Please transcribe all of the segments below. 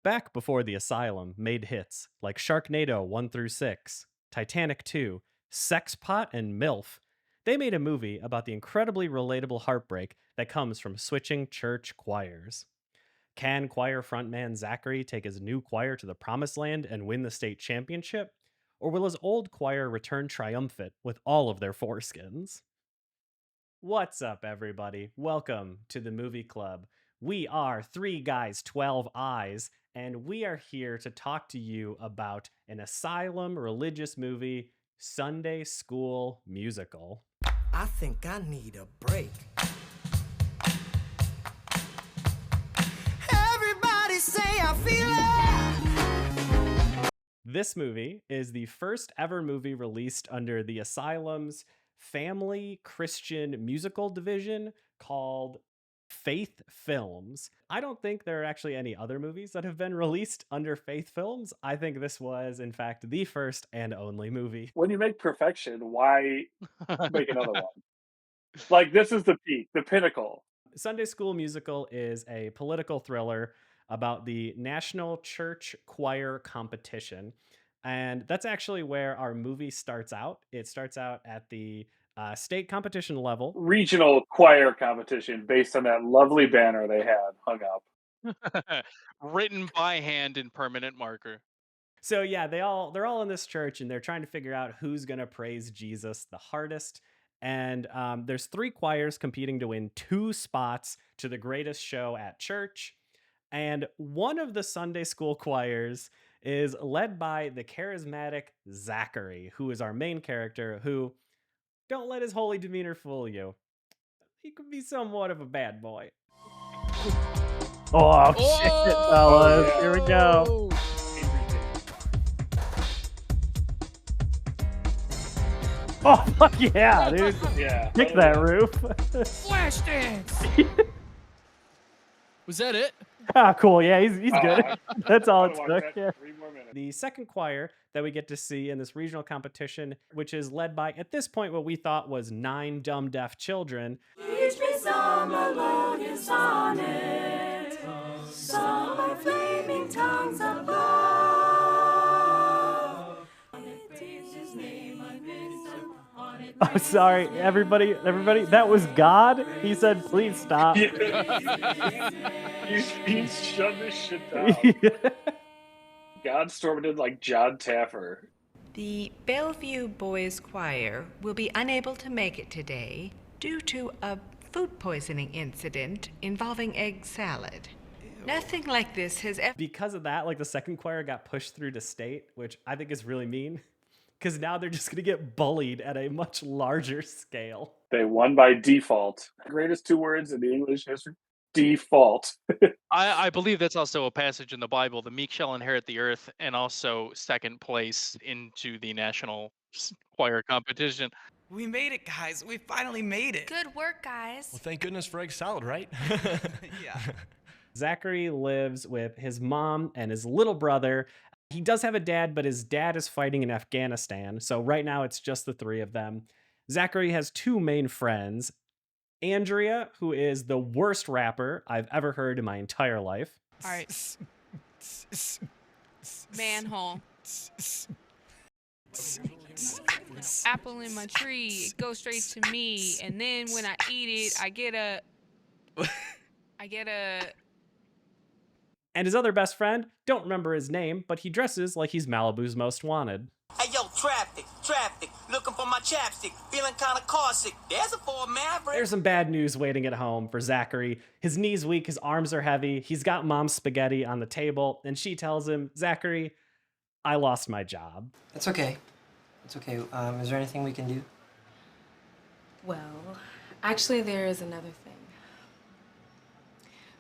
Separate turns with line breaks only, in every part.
Back before the Asylum made hits like Sharknado 1 through 6, Titanic 2, Sex Pot, and MILF, they made a movie about the incredibly relatable heartbreak that comes from switching church choirs. Can choir frontman Zachary take his new choir to the promised land and win the state championship? Or will his old choir return triumphant with all of their foreskins? What's up, everybody? Welcome to the movie club. We are Three Guys, 12 Eyes, and we are here to talk to you about an Asylum religious movie, Sunday School Musical.
I think I need a break. Everybody say I feel it.
This movie is the first ever movie released under the Asylum's Family Christian Musical Division called Faith Films. I don't think there are actually any other movies that have been released under Faith Films. I think this was, in fact, the first and only movie.
When you make perfection, why make another one? Like, this is the peak, the pinnacle.
Sunday School Musical is a political thriller about the National Church Choir Competition. And that's actually where our movie starts out. It starts out at the state competition level.
Regional choir competition based on that lovely banner they had hung up.
Written by hand in permanent marker.
So yeah, they're all in this church and they're trying to figure out who's gonna praise Jesus the hardest. And there's three choirs competing to win 2 spots to the greatest show at church. And one of the Sunday school choirs is led by the charismatic Zachary, who is our main character, who, don't let his holy demeanor fool you, he could be somewhat of a bad boy. Oh, shit, fellas.
yeah.
Here we go. Oh, fuck yeah, dude.
Yeah.
Kick that roof.
Flash dance. Was that it?
Ah, cool. Yeah, he's good. That's all it
I wanna watch
took.
that
Yeah.
for 3 more minutes.
The second choir that we get to see in this regional competition, which is led by, at this point, what we thought was 9 dumb deaf children.
Teach me some melodious sonnet, sung by flaming tongues of love. It is his name I've been so on it.
Oh, sorry, everybody. That was God. He said, please stop.
He's shut this shit down. God stormed in like John Taffer.
The Bellevue Boys Choir will be unable to make it today due to a food poisoning incident involving egg salad. Nothing like this has ever...
Because of that, like, the second choir got pushed through to state, which I think is really mean. Because now they're just going to get bullied at a much larger scale.
They won by default. Greatest 2 words in the English history. Default.
I believe that's also a passage in the Bible. The meek shall inherit the earth, and also second place into the national choir competition.
We made it, guys. We finally made it.
Good work, guys.
Well, thank goodness for egg salad, right?
Yeah.
Zachary lives with his mom and his little brother. He does have a dad, but his dad is fighting in Afghanistan. So right now it's just the 3 of them. Zachary has 2 main friends. Andrea, who is the worst rapper I've ever heard in my entire life.
All right. Manhole. Apple in my tree. It goes straight to me. And then when I eat it, I get a...
And his other best friend, don't remember his name, but he dresses like he's Malibu's most wanted.
Hey yo, traffic, looking for my chapstick, feeling kinda carsick. There's a Ford Maverick.
There's some bad news waiting at home for Zachary. His knee's weak, his arms are heavy, he's got mom's spaghetti on the table, and she tells him, Zachary, I lost my job.
It's okay. It's okay. Is there anything we can do?
Well, actually there is another thing.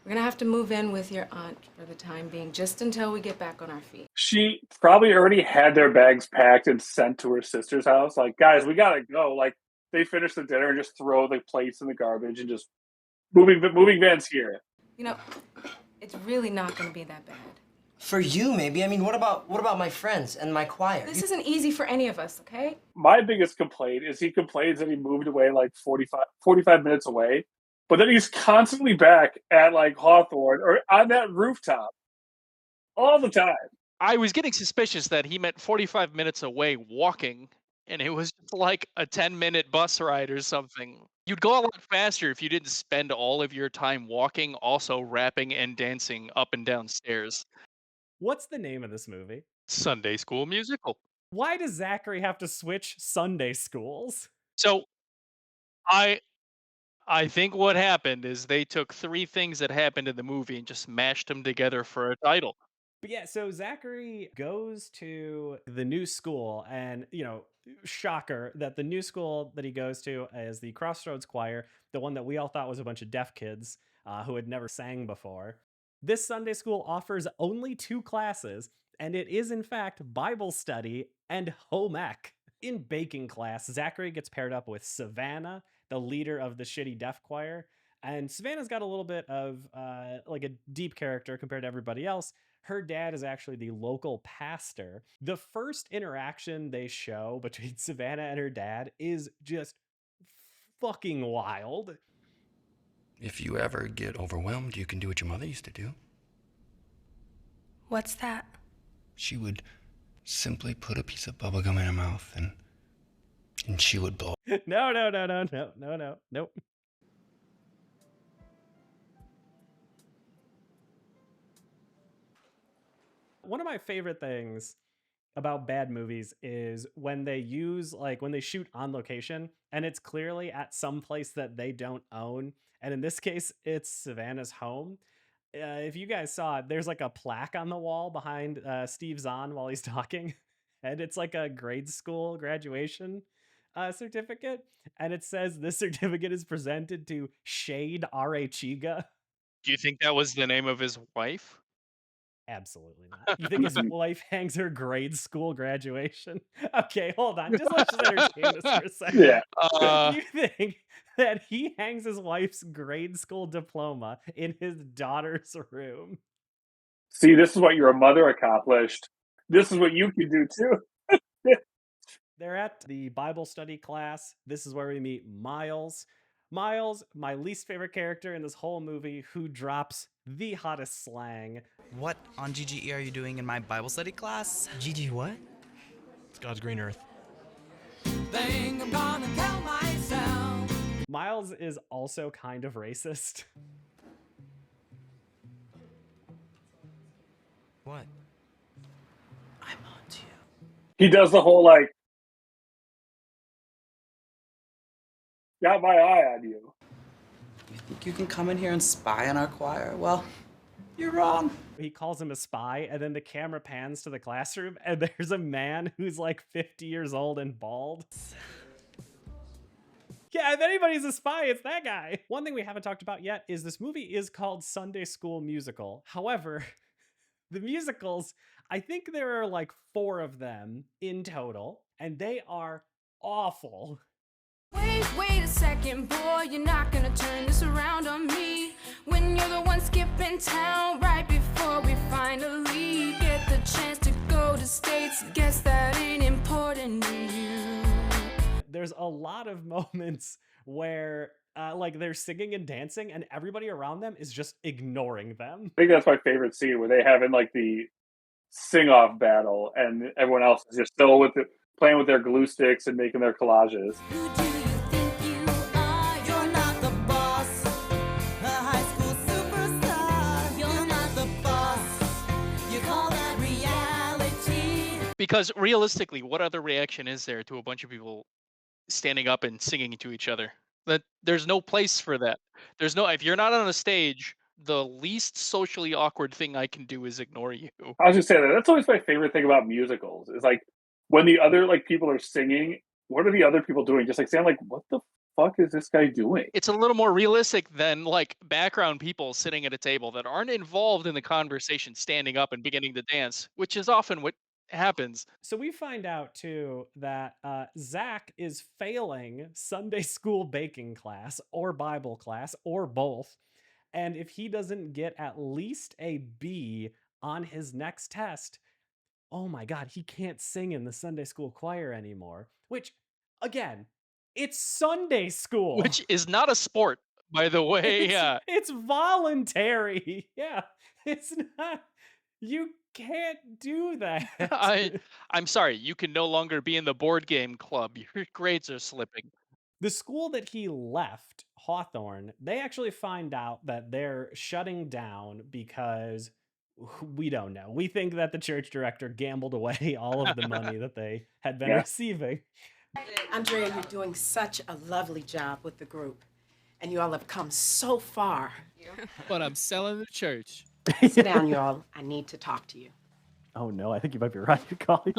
We're gonna have to move in with your aunt for the time being, just until we get back on our feet.
She probably already had their bags packed and sent to her sister's house. Like, guys, we gotta go. Like, they finish the dinner and just throw the plates in the garbage and just moving vans here.
You know, it's really not gonna be that bad.
For you, maybe. I mean, what about my friends and my choir?
This isn't easy for any of us, okay?
My biggest complaint is he complains that he moved away like 45 minutes away, but then he's constantly back at like Hawthorne or on that rooftop. all the time.
I was getting suspicious that he meant 45 minutes away walking, and it was just like a 10-minute bus ride or something. You'd go a lot faster if you didn't spend all of your time walking, also rapping and dancing up and down stairs.
What's the name of this movie?
Sunday School Musical.
Why does Zachary have to switch Sunday schools?
So I think what happened is they took 3 things that happened in the movie and just mashed them together for a title.
But yeah, so Zachary goes to the new school, and shocker that the new school that he goes to is the Crossroads Choir, the one that we all thought was a bunch of deaf kids who had never sang before. This Sunday school offers only 2 classes, and it is in fact Bible study and home ec. In baking class, Zachary gets paired up with Savannah, the leader of the shitty deaf choir. And Savannah's got a little bit of like a deep character compared to everybody else. Her dad is actually the local pastor. The first interaction they show between Savannah and her dad is just fucking wild.
If you ever get overwhelmed, you can do what your mother used to do.
What's that?
She would simply put a piece of bubblegum in her mouth and she would blow.
No. Nope. One of my favorite things about bad movies is when they shoot on location and it's clearly at some place that they don't own. And in this case, it's Savannah's home. If you guys saw it, there's like a plaque on the wall behind Steve Zahn while he's talking. And it's like a grade school graduation certificate. And it says this certificate is presented to Shade R.A. Chiga.
Do you think that was the name of his wife?
Absolutely not. You think his wife hangs her grade school graduation? Okay, hold on. Let's just entertain this for a second.
Yeah.
Do you think that he hangs his wife's grade school diploma in his daughter's room?
See, this is what your mother accomplished. This is what you can do too.
They're at the Bible study class. This is where we meet Miles. Miles, my least favorite character in this whole movie, who drops the hottest slang.
What on GGE are you doing in my Bible study class?
Gigi, what?
It's God's green earth.
Think I'm gonna kill myself.
Miles is also kind of racist.
What?
I'm on to you.
He does the whole like, got my eye on you.
You think you can come in here and spy on our choir? Well, you're wrong.
He calls him a spy, and then the camera pans to the classroom, and there's a man who's like 50 years old and bald. Yeah, if anybody's a spy, it's that guy. One thing we haven't talked about yet is this movie is called Sunday School Musical. However, the musicals, I think there are like 4 of them in total, and they are awful.
Wait a second, boy, you're not gonna turn this around on me. When you're the one skipping town right before we finally get the chance to go to States. Guess that ain't important to you.
There's a lot of moments where like they're singing and dancing and everybody around them is just ignoring them.
I think that's my favorite scene where they have in like the sing-off battle and everyone else is just still with it, playing with their glue sticks and making their collages.
Who do you think you are? You're not the boss. A high school superstar. You're not the boss. You call that reality.
Because realistically, what other reaction is there to a bunch of people standing up and singing to each other? That there's no place for that. If you're not on a stage, the least socially awkward thing I can do is ignore you.
I was just saying that. That's always my favorite thing about musicals is like when the other like people are singing, what are the other people doing? Just like saying like, what the fuck is this guy doing?
It's a little more realistic than like background people sitting at a table that aren't involved in the conversation standing up and beginning to dance, which is often what happens.
So we find out too that Zach is failing Sunday school baking class or Bible class or both. And if he doesn't get at least a B on his next test, oh my God, he can't sing in the Sunday school choir anymore. Which, again, it's Sunday school.
Which is not a sport, by the way.
It's voluntary. Yeah, it's not. You can't do that.
I'm sorry, you can no longer be in the board game club. Your grades are slipping.
The school that he left, Hawthorne, they actually find out that they're shutting down because we don't know. We think that the church director gambled away all of the money that they had been receiving.
Andrea, you're doing such a lovely job with the group. And you all have come so far.
But I'm selling the church.
Sit down, you all. I need to talk to you.
Oh no, I think you might be right, Colin.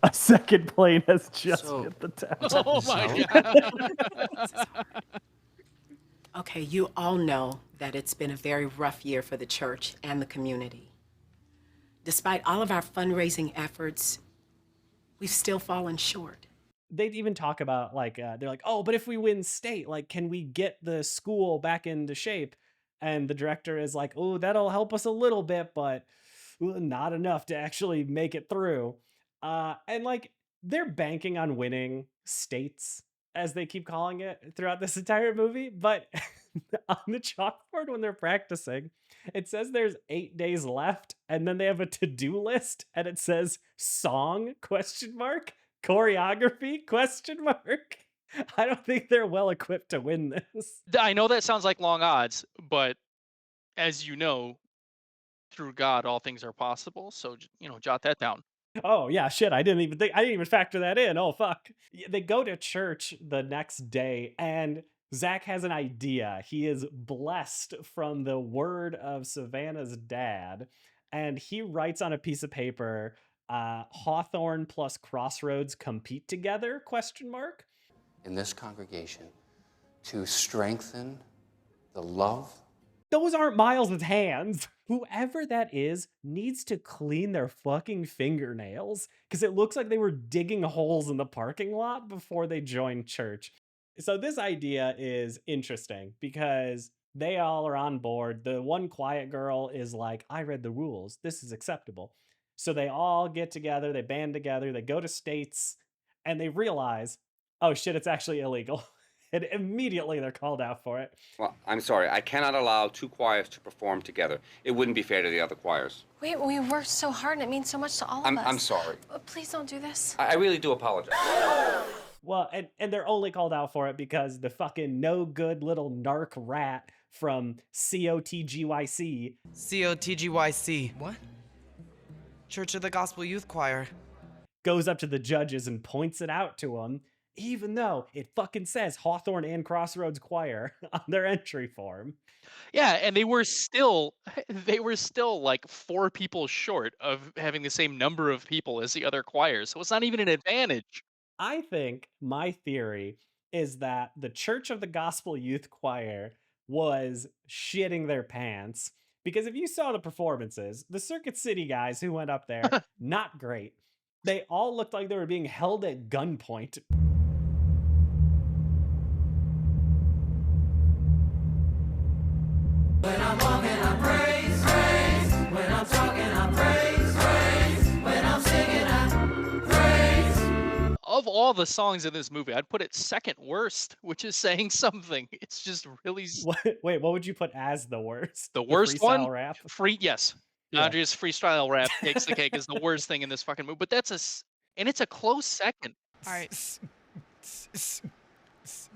A second plane has just hit the town.
Oh my god.
Okay, you all know that it's been a very rough year for the church and the community. Despite all of our fundraising efforts, we've still fallen short.
They'd even talk about they're like, oh, but if we win state, like, can we get the school back into shape? And the director is like, oh, that'll help us a little bit, but not enough to actually make it through. And like, they're banking on winning states, as they keep calling it throughout this entire movie. But on the chalkboard when they're practicing, it says there's 8 days left, and then they have a to-do list, and it says song ? Choreography ? I don't think they're well equipped to win this.
I know that sounds like long odds, but as you know, through God, all things are possible. So, jot that down.
Oh yeah, shit, I didn't even factor that in. Oh fuck. They go to church the next day, and Zach has an idea. He is blessed from the word of Savannah's dad, and he writes on a piece of paper, Hawthorne plus Crossroads compete together, ?
In this congregation, to strengthen the love.
Those aren't Miles' hands. Whoever that is needs to clean their fucking fingernails, because it looks like they were digging holes in the parking lot before they joined church. So this idea is interesting because they all are on board. The one quiet girl is like, I read the rules. This is acceptable. So they all get together, they band together, they go to states, and they realize, oh shit, it's actually illegal. And immediately they're called out for it.
Well, I'm sorry. I cannot allow two choirs to perform together. It wouldn't be fair to the other choirs.
We worked so hard and it means so much to all of us.
I'm sorry.
Please don't do this.
I really do apologize.
Well, and they're only called out for it because the fucking no good little narc rat from COTGYC.
COTGYC. What? Church of the Gospel Youth Choir.
Goes up to the judges and points it out to them, even though it fucking says Hawthorne and Crossroads Choir on their entry form.
Yeah, and they were still like 4 people short of having the same number of people as the other choirs. So it's not even an advantage.
I think my theory is that the Church of the Gospel Youth Choir was shitting their pants, because if you saw the performances, the Circuit City guys who went up there, not great. They all looked like they were being held at gunpoint.
When I'm walking, I praise, praise. When I'm talking, I praise, praise. When I'm singing, I praise.
Of all the songs in this movie, I'd put it second worst, which is saying something. It's just really...
Wait, what would you put as the worst?
The worst one?
Rap?
Yes.
Yeah.
Andrea's freestyle rap takes the cake as the worst thing in this fucking movie. But and it's a close second.
All right.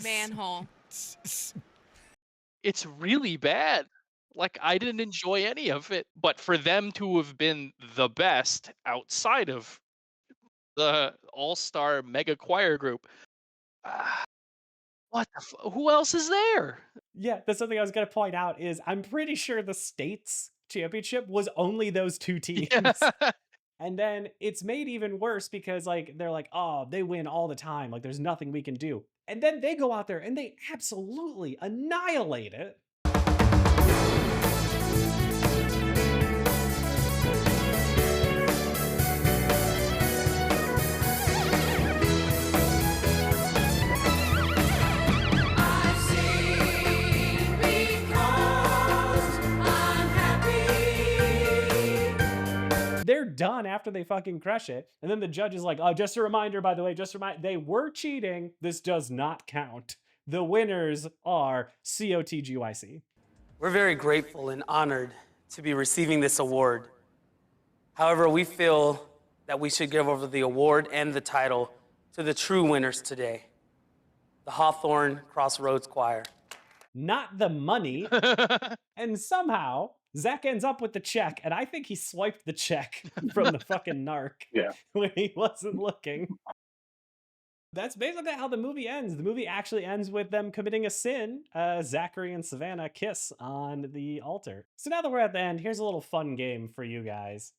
Manhole.
It's really bad. Like, I didn't enjoy any of it. But for them to have been the best outside of the all-star mega choir group, what the who else is there?
Yeah, that's something I was going to point out is I'm pretty sure the state's championship was only those 2 teams. Yeah. And then it's made even worse because they're like, oh, they win all the time. Like, there's nothing we can do. And then they go out there and they absolutely annihilate it. They're done after they fucking crush it. And then the judge is like, oh, just a reminder, by the way, they were cheating. This does not count. The winners are COTGYC.
We're very grateful and honored to be receiving this award. However, we feel that we should give over the award and the title to the true winners today, the Hawthorne Crossroads Choir.
Not the money. And somehow, Zach ends up with the check, and I think he swiped the check from the fucking narc when he wasn't looking. That's basically how the movie ends. The movie actually ends with them committing a sin. Zachary and Savannah kiss on the altar. So now that we're at the end, here's a little fun game for you guys.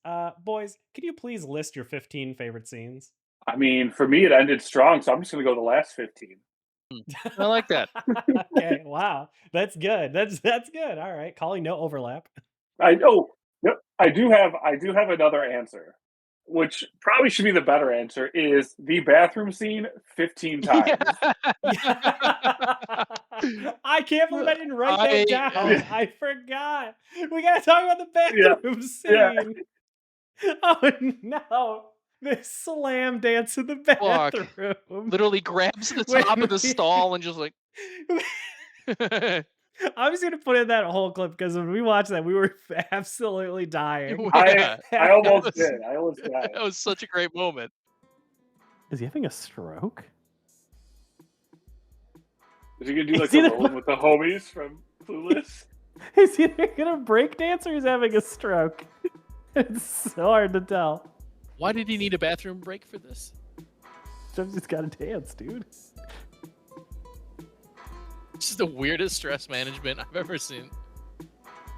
Boys, could you please list your 15 favorite scenes?
I mean, for me, it ended strong, so I'm just going to go the last 15.
I like that.
Okay, wow. That's good. That's good. All right. Calling no overlap.
I do have another answer, which probably should be the better answer, is the bathroom scene 15 times.
I can't believe I didn't write that down. I forgot. We gotta talk about the bathroom scene. Oh no. They slam dance in the bathroom.
Literally grabs the top of the stall and just like
I'm just gonna put in that whole clip because when we watched that, we were absolutely dying.
I almost did. I almost died.
That was such a great moment.
Is he having a stroke?
Is he gonna do like a roll with the homies from Clueless?
He's either gonna break dance or he's having a stroke. It's so hard to tell.
Why did he need a bathroom break for this?
Jeff's just gotta dance, dude.
This is the weirdest stress management I've ever seen.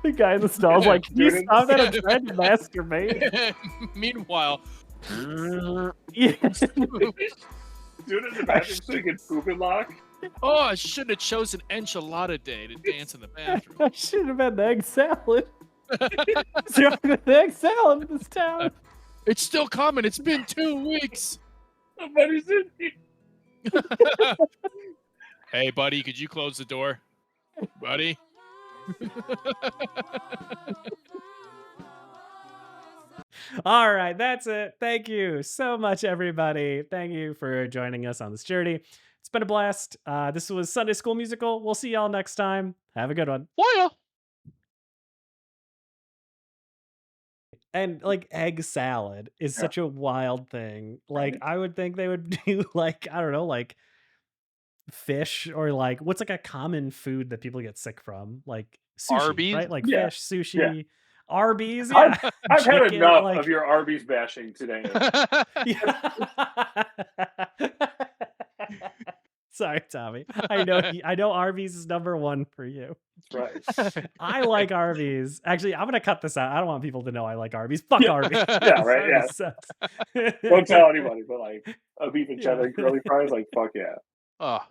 The guy in the stall's like, can you stop that? I'm trying to masturbate.
Meanwhile,
Dude in the bathroom so he can poop and lock.
oh, I should have chosen enchilada day to dance in the bathroom.
I should have had the egg salad. The egg salad in this town.
It's still coming. It's been 2 weeks.
Somebody's in here.
Hey, buddy, could you close the door? Buddy?
All right, that's it. Thank you so much, everybody. Thank you for joining us on this journey. It's been a blast. This was Sunday School Musical. We'll see y'all next time. Have a good one.
Bye.
And like egg salad is such a wild thing. Like I would think they would do like, I don't know, like fish or like what's like a common food that people get sick from? Like sushi,
Arby's?
right? Like
Yeah.
fish, sushi, Arby's.
I've had
Chicken,
enough
like-
of your Arby's bashing today.
Sorry, Tommy. I know Arby's is number one for you.
That's right.
I like Arby's. Actually, I'm gonna cut this out. I don't want people to know I like Arby's. Fuck Arby's.
Yeah, right. Yeah.
Arby's sucks.
Don't tell anybody, but like a beef and cheddar curly fries, like fuck yeah.
Oh.